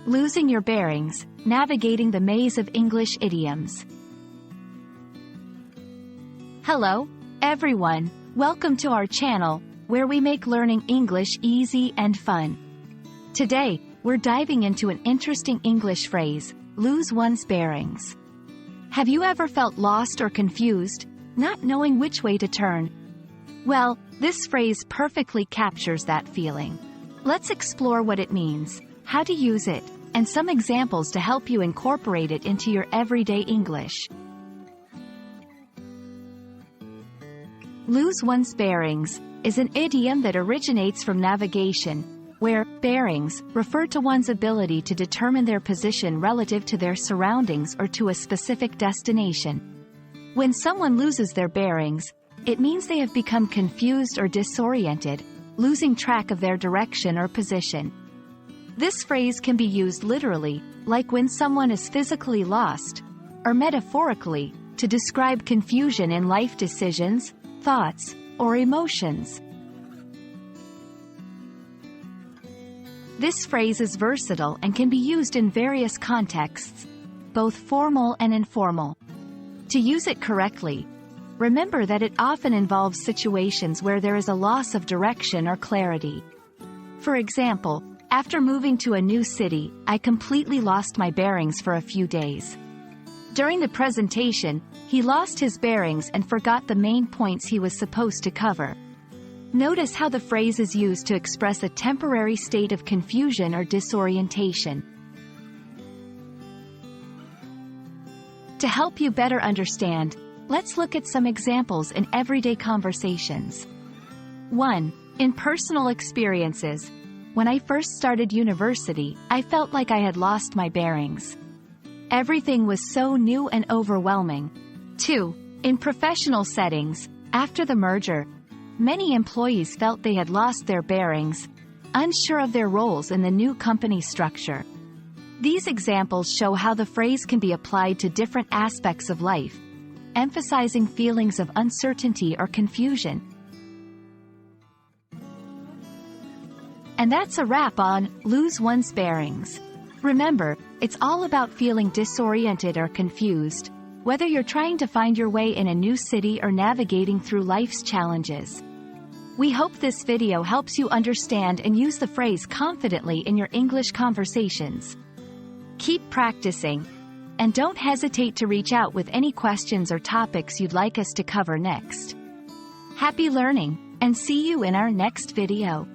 Losing your bearings, navigating the maze of English idioms. Hello, everyone. Welcome to our channel, where we make learning English easy and fun. Today, we're diving into an interesting English phrase, lose one's bearings. Have you ever felt lost or confused, not knowing which way to turn? Well, this phrase perfectly captures that feeling. Let's explore what it means, how to use it, and some examples to help you incorporate it into your everyday English. Lose one's bearings is an idiom that originates from navigation, where bearings refer to one's ability to determine their position relative to their surroundings or to a specific destination. When someone loses their bearings, it means they have become confused or disoriented, losing track of their direction or position. This phrase can be used literally, like when someone is physically lost, or metaphorically, to describe confusion in life decisions, thoughts, or emotions. This phrase is versatile and can be used in various contexts, both formal and informal. To use it correctly, remember that it often involves situations where there is a loss of direction or clarity. For example, after moving to a new city, I completely lost my bearings for a few days. During the presentation, he lost his bearings and forgot the main points he was supposed to cover. Notice how the phrase is used to express a temporary state of confusion or disorientation. To help you better understand, let's look at some examples in everyday conversations. 1. In personal experiences. When I first started university, I felt like I had lost my bearings. Everything was so new and overwhelming. 2. In professional settings. After the merger, many employees felt they had lost their bearings, unsure of their roles in the new company structure. These examples show how the phrase can be applied to different aspects of life, emphasizing feelings of uncertainty or confusion. And that's a wrap on lose one's bearings. Remember, it's all about feeling disoriented or confused, whether you're trying to find your way in a new city or navigating through life's challenges. We hope this video helps you understand and use the phrase confidently in your English conversations. Keep practicing, and don't hesitate to reach out with any questions or topics you'd like us to cover next. Happy learning, and see you in our next video.